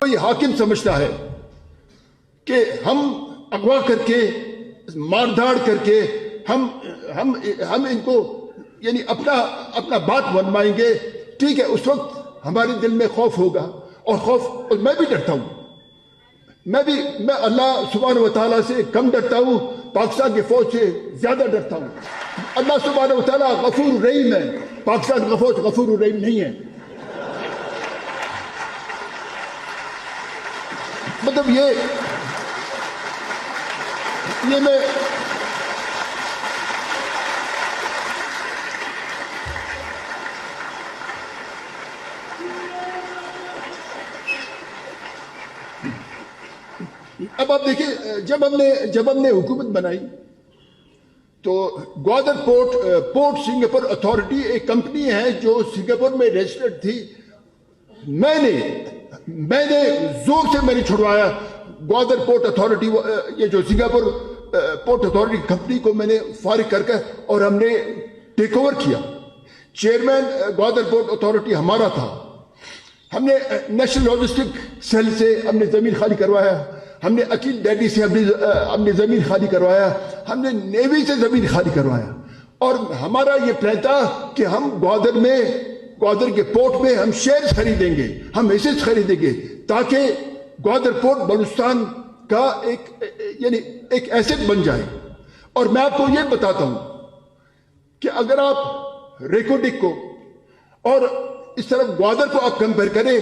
کوئی حاکم سمجھتا ہے کہ ہم اغوا کر کے مار دھاڑ کر کے ہم ان کو یعنی اپنا بات منوائیں گے، ٹھیک ہے، اس وقت ہمارے دل میں خوف ہوگا، اور میں بھی ڈرتا ہوں، میں اللہ سبحانہ و تعالیٰ سے کم ڈرتا ہوں، پاکستان کی فوج سے زیادہ ڈرتا ہوں۔ اللہ سبحانہ و تعالیٰ غفور الرحیم ہے، پاکستان کا فوج غفور الرحیم نہیں ہے۔ مطلب یہ میں اب آپ دیکھیں، جب ہم نے حکومت بنائی تو گوادر پورٹ سنگاپور اتھارٹی ایک کمپنی ہے جو سنگاپور میں رجسٹرڈ تھی۔ میں نے زور سے میں نے چھڑوایا گوادر پورٹ اتھارٹی، یہ جو سنگاپور پورٹ اتھارٹی کمپنی کو میں نے فارغ کر کے، اور ہم نے ٹیک اوور کیا۔ چیئرمین گوادر پورٹ اتھارٹی ہمارا تھا۔ ہم نے نیشنل لاجسٹک سیل سے ہم نے زمین خالی کروایا، ہم نے عقیل ڈیڈی سے ہم نے زمین خالی کروایا، ہم نے نیوی سے زمین خالی کروایا، اور ہمارا یہ پلان تھا کہ ہم گوادر کے پورٹ میں ہم شیئرز خریدیں گے، ہم حصص خریدیں گے، تاکہ گوادر پورٹ بلوچستان کا ایک ایسٹ بن جائے۔ اور میں آپ کو یہ بتاتا ہوں کہ اگر آپ ریکوڈک کو اور اس طرف گوادر کو آپ کمپیئر کریں،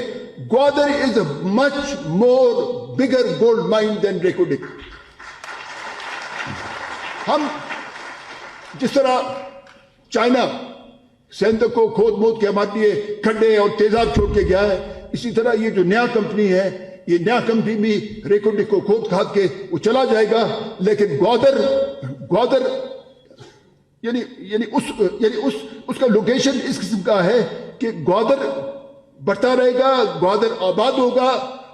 گوادر از اے مچ مور بگر گولڈ مائن دین ریکوڈک۔ ہم جس طرح چائنا سندھ کو کھود مود کے ہمارے لیے کھڈے اور تیزاب چھوڑ کے گیا ہے، اسی طرح یہ جو نیا کمپنی ہے، یہ نیا کمپنی بھی ریکوڈک کو کھود کھاد کے وہ چلا جائے گا، لیکن گوادر اس کا لوکیشن اس قسم کا ہے کہ گوادر بڑھتا رہے گا، گوادر آباد ہوگا،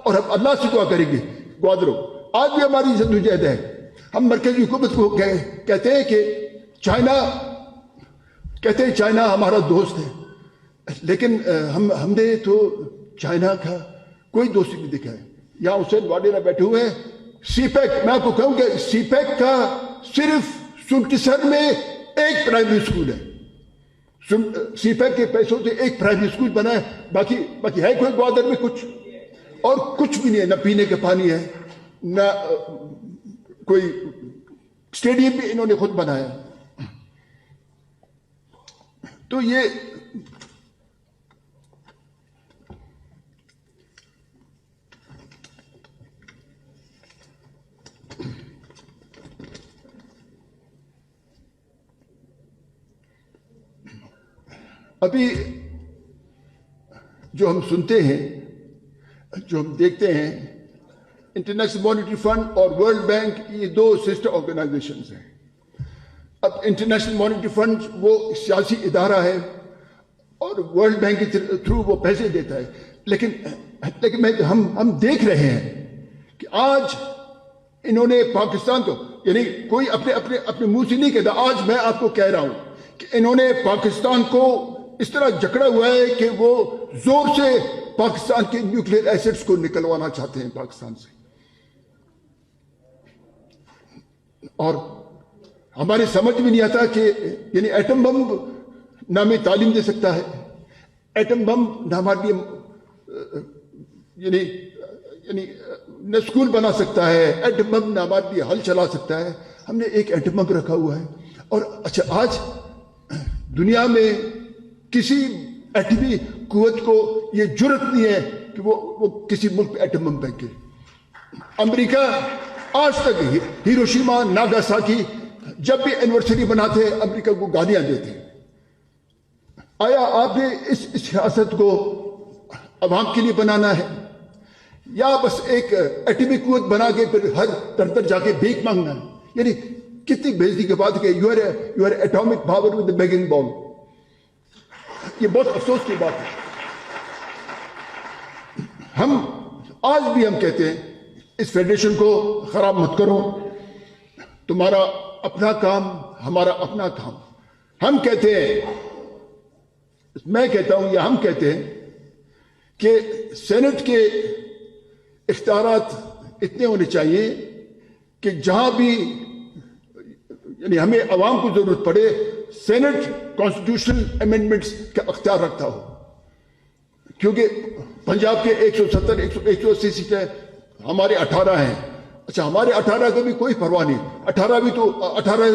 اور ہم اللہ سے دعا کریں گے گوادر ہو۔ آج بھی ہماری جدوجہد ہے۔ ہم مرکزی حکومت کو کہتے ہیں کہ چائنا ہمارا دوست ہے، لیکن ہم نے تو چائنا کا کوئی دوستی نہیں دیکھا ہے۔ یہاں حسین واڈیرا بیٹھے ہوئے ہیں، سی پیک، میں آپ کو کہوں کہ سی پیک کا صرف سنکسر میں ایک پرائمری اسکول ہے، سی پیک کے پیسوں سے ایک پرائمری اسکول بنا ہے، باقی ہے کوئی گوادر میں کچھ، اور کچھ بھی نہیں ہے، نہ پینے کا پانی ہے، نہ کوئی اسٹیڈیم بھی انہوں نے خود بنایا۔ تو یہ ابھی جو ہم سنتے ہیں، جو ہم دیکھتے ہیں، انٹرنیشنل مانیٹری فنڈ اور ورلڈ بینک یہ دو سسٹر آرگنائزیشنز ہیں۔ اب انٹرنیشنل مانیٹری فنڈ وہ سیاسی ادارہ ہے اور ورلڈ بینک کے تھرو وہ پیسے دیتا ہے، لیکن ہم دیکھ رہے ہیں کہ آج انہوں نے پاکستان کو، یعنی کوئی اپنے منہ سے نہیں کہتا، آج میں آپ کو کہہ رہا ہوں کہ انہوں نے پاکستان کو اس طرح جکڑا ہوا ہے کہ وہ زور سے پاکستان کے نیوکلیئر ایسٹس کو نکلوانا چاہتے ہیں پاکستان سے، اور ہماری سمجھ میں نہیں آتا کہ یعنی ایٹم بم نہ ہمیں تعلیم دے سکتا ہے، ایٹم بم نہ ہمارے لیے یعنی نہ اسکول بنا سکتا ہے، ایٹم بم نہ ہمارے لیے ہل چلا سکتا ہے۔ ہم نے ایک ایٹم بم رکھا ہوا ہے، اور اچھا آج دنیا میں کسی ایٹمی قوت کو یہ جرت نہیں ہے کہ وہ کسی ملک پہ ایٹم بم پھینکے۔ امریکہ آج تک ہیروشیما ناگاساکی جب بھی اینیورسری مناتے امریکہ کو گالیاں دیتے۔ آیا آپ نے اس سیاست کو عوام کے لیے بنانا ہے، یا بس ایک ایٹمی قوت بنا کے پھر ہر در جا کے بھیک مانگنا ہے؟ یعنی کتنی بےزتی کی بات کہ you are atomic power with begging bowl. یہ بہت افسوس کی بات ہے۔ ہم آج بھی ہم کہتے ہیں اس فیڈریشن کو خراب مت کرو، تمہارا اپنا کام، ہمارا اپنا کام۔ ہم کہتے ہیں، میں کہتا ہوں یا ہم کہتے ہیں کہ سینٹ کے اختیارات اتنے ہونے چاہیے کہ جہاں بھی یعنی ہمیں عوام کو ضرورت پڑے سینٹ کانسٹیٹیوشنل امینڈمنٹس کا اختیار رکھتا ہو. کیونکہ پنجاب کے 170 180 سیٹیں ہمارے 18 ہیں. اچھا ہمارے 18 کا بھی کوئی پرواہ نہیں. 18 بھی تو 18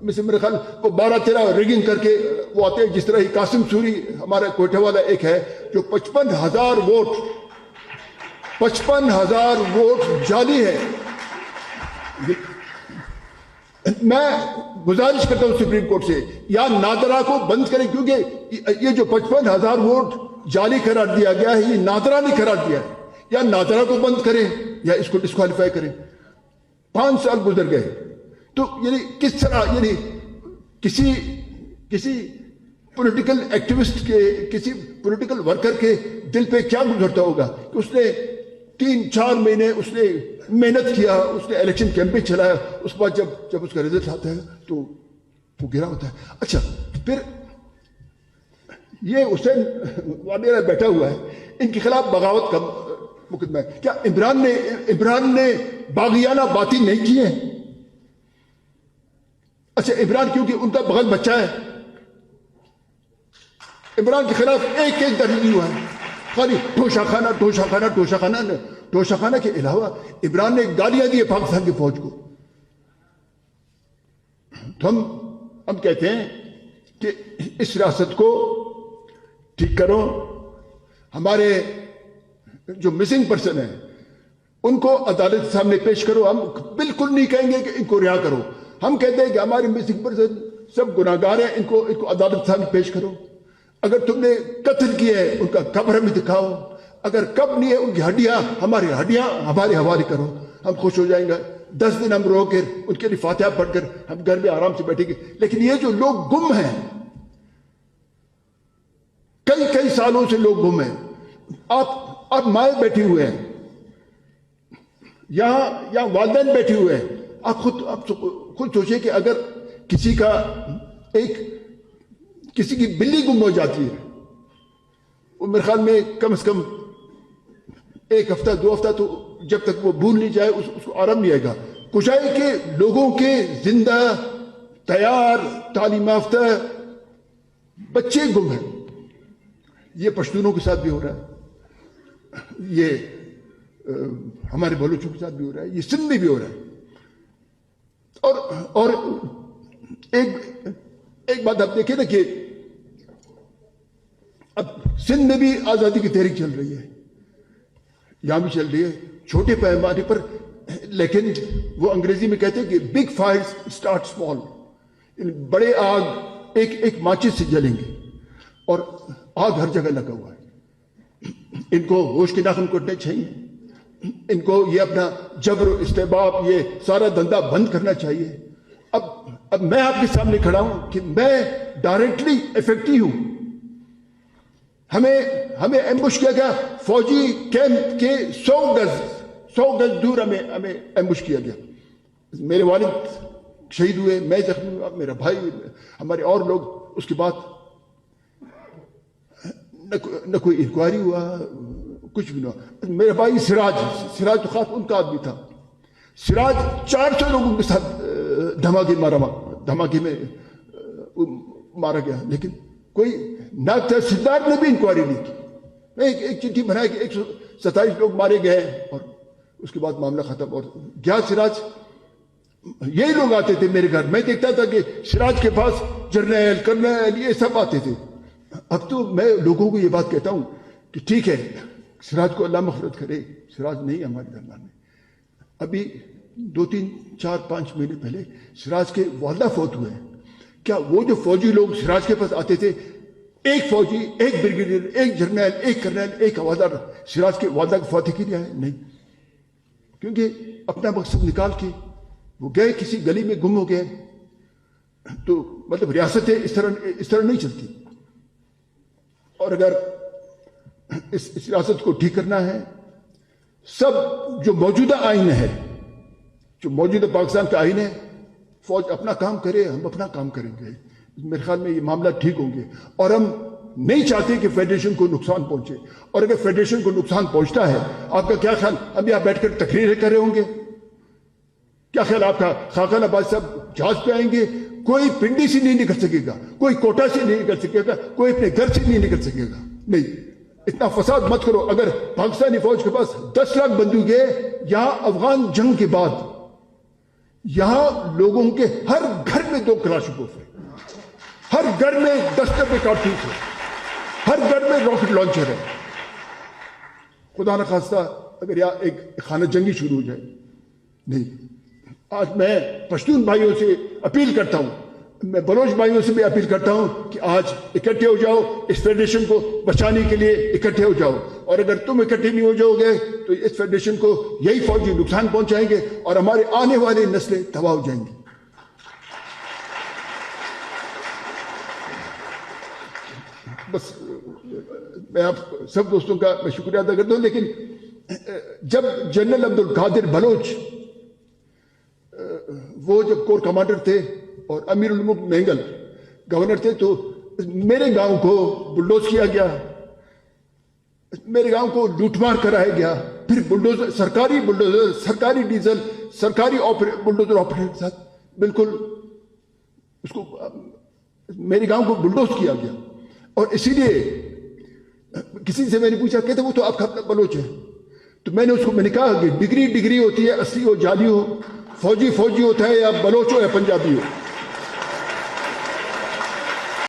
میں سے میرے خیال کو 12-13 ریگنگ کر کے وہ آتے ہیں. جس طرح ہی قاسم سوری ہمارا کوئٹہ والا ایک ہے جو 55,000 ووٹ جعلی ہے. میں گزارش کرتا ہوں سپریم کورٹ سے یا نادرا کو بند کریں, کیونکہ یہ جو 55,000 ووٹ جعلی قرار دیا گیا ہے یہ نادرا نے قرار دیا ہے. یا نادرا کو بند کریں یا اس کو ڈسکوالیفائی کریں. 5 سال گزر گئے تو یعنی کس طرح یعنی کسی پولیٹیکل ایکٹیوسٹ کے کسی پولیٹیکل ورکر کے دل پہ کیا گزرتا ہوگا کہ اس نے 3-4 مہینے اس نے محنت کیا, اس نے الیکشن کیمپین چلایا, اس کے بعد جب اس کا رزلٹ آتا ہے تو وہ گرا ہوتا ہے. اچھا پھر یہ حسین وادیرہ بیٹھا ہوا ہے, ان کے خلاف بغاوت کا مقدمہ ہے. کیا عمران نے باغیانہ باتیں نہیں کی ہیں؟ اچھا عمران کیونکہ ان کا بغل بچہ ہے, عمران کے خلاف ایک درج نہیں ہوا ہے. خالی ٹوشہ خانہ کے علاوہ عمران نے گالیاں دی پاکستان کی فوج کو. تو ہم کہتے ہیں کہ اس ریاست کو ٹھیک کرو. ہمارے جو مسنگ پرسن ہیں ان کو عدالت کے سامنے پیش کرو. ہم بالکل نہیں کہیں گے کہ ان کو رہا کرو. ہم کہتے ہیں کہ ہمارے مسنگ پرسن سب گناہگار ہیں, ان کو عدالت کے سامنے پیش کرو. اگر تم نے قتل کیا ہے ان کا قبر ہمیں دکھاؤ. اگر قبر نہیں ہے ان کی ہڈیاں ہمارے حوالے کرو. ہم خوش ہو جائیں گے. 10 دن ہم رو کر ان کے لیے فاتحہ پڑھ کر ہم گھر میں آرام سے بیٹھیں گے. لیکن یہ جو لوگ گم ہیں, کئی سالوں سے لوگ گم ہیں. آپ مائیں بیٹھے ہوئے ہیں, یہاں والدین بیٹھے ہوئے ہیں. آپ خود سوچیں کہ اگر کسی کی بلی گم ہو جاتی ہے, وہ میرے خیال میں کم از کم 1 ہفتہ 2 ہفتہ تو جب تک وہ بھول نہیں جائے اس کو آرام نہیں آئے گا. کشائی کے لوگوں کے زندہ تیار تعلیم یافتہ بچے گم ہیں. یہ پشتونوں کے ساتھ بھی ہو رہا ہے, یہ ہمارے بلوچوں کے ساتھ بھی ہو رہا ہے, یہ سندھ میں بھی ہو رہا ہے. اور ایک بات آپ دیکھیں نا کہ اب سندھ میں بھی آزادی کی تحریک چل رہی ہے, یہاں بھی چل رہی ہے چھوٹے پیمانے پر. لیکن وہ انگریزی میں کہتے ہیں کہ بگ فائرز اسٹارٹ اسمال. بڑے آگ ایک ماچس سے جلیں گے, اور آگ ہر جگہ لگا ہوا ہے. ان کو ہوش کے ناخن کٹنے چاہیے. ان کو یہ اپنا جبر و استحباب یہ سارا دھندا بند کرنا چاہیے. اب میں آپ کے سامنے کھڑا ہوں کہ میں ڈائریکٹلی افیکٹی ہوں. ہمیں ایمبوش کیا گیا, فوجی کیمپ کے 100 گز دور ہمیں ایمبوش کیا گیا. میرے والد شہید ہوئے, میں زخمی ہوا, میرا بھائی, ہمارے اور لوگ. اس کے بعد نہ کوئی انکوائری ہوا, کچھ بھی نہ ہوا. میرا بھائی سراج تو خاص ان کا آدمی تھا. سراج 400 لوگوں کے ساتھ دھماکے میں مارا گیا. لیکن کوئی ڈاکٹر سدھارتھ نے بھی انکوائری نہیں کی. ایک چٹھی بنائی کہ 127 لوگ مارے گئے, اور اس کے بعد معاملہ ختم. اور گیا سراج, یہی لوگ آتے تھے میرے گھر. میں دیکھتا تھا کہ سراج کے پاس جرنیل کرنیل یہ سب آتے تھے. اب تو میں لوگوں کو یہ بات کہتا ہوں کہ ٹھیک ہے سراج کو اللہ مغفرت کرے, سراج نہیں ہے ہمارے درمیان میں. ابھی 2-3-4-5 مہینے پہلے سراج کے والدہ فوت ہوئے ہیں. کیا وہ جو فوجی لوگ سراج کے پاس آتے تھے, ایک فوجی, ایک بریگیڈیئر, ایک جرنیل, ایک کرنیل, ایک حوالدار سراج کے والدہ کو فاتح کے لیے آئے؟ نہیں. کیونکہ اپنا مقصد نکال کے وہ گئے, کسی گلی میں گم ہو گئے. تو مطلب ریاستیں اس طرح نہیں چلتی. اور اگر اس ریاست کو ٹھیک کرنا ہے, سب جو موجودہ آئین ہے, جو موجودہ پاکستان کا آئین ہے, فوج اپنا کام کرے, ہم اپنا کام کریں گے. میرے خیال میں یہ معاملہ ٹھیک ہوں گے. اور ہم نہیں چاہتے کہ فیڈریشن کو نقصان پہنچے، اور اگر فیڈریشن کو نقصان پہنچتا ہے آپ کا کیا خیال؟ اب یہاں بیٹھ کر تقریریں کر رہے ہوں گے؟ کیا خیال آپ کا؟ خاقان آباد صاحب جہاز پہ آئیں گے، کوئی پنڈی سے نہیں نکل سکے گا، کوئی کوٹا سے نہیں نکل سکے گا، کوئی اپنے گھر سے نہیں نکل سکے گا. نہیں، اتنا فساد مت کرو. اگر پاکستانی فوج کے پاس 10 لاکھ بندوقیں، یہاں افغان جنگ کے بعد یہاں لوگوں کے ہر گھر میں 2 کلاشنکوف ہیں، ہر گھر میں 10 ڈبے کارتوس ہے، ہر گھر میں راکٹ لانچر ہے. خدا نخواستہ اگر یہاں ایک خانہ جنگی شروع ہو جائے. نہیں، آج میں پشتون بھائیوں سے اپیل کرتا ہوں، میں بلوچ بھائیوں سے بھی اپیل کرتا ہوں کہ آج اکٹھے ہو جاؤ، اس فیڈریشن کو بچانے کے لیے اکٹھے ہو جاؤ. اور اگر تم اکٹھے نہیں ہو جاؤ گے تو اس فیڈریشن کو یہی فوجی نقصان پہنچائیں گے اور ہمارے آنے والی نسلیں تباہ ہو جائیں گی. بس میں آپ سب دوستوں کا میں شکریہ ادا کرتا ہوں. لیکن جب جنرل عبد القادر بلوچ وہ جب کور کمانڈر تھے اور امیر الملک مینگل گورنر تھے تو میرے گاؤں کو بلڈوز کیا گیا، میرے گاؤں کو لوٹ مار کرایا گیا. پھر بلڈوزر، سرکاری بلڈوزر، سرکاری ڈیزل، سرکاری بلڈوزر آپریٹر کے ساتھ بالکل اس کو میرے گاؤں کو بلڈوز کیا گیا. اور اسی لیے کسی سے میں نے پوچھا، کہتے وہ تو آپ کا اپنا بلوچ ہے. تو میں نے کہا کہ ڈگری ہوتی ہے، اصلی ہو جعلی ہو، فوجی ہوتا ہے یا بلوچ ہو یا پنجابی ہو.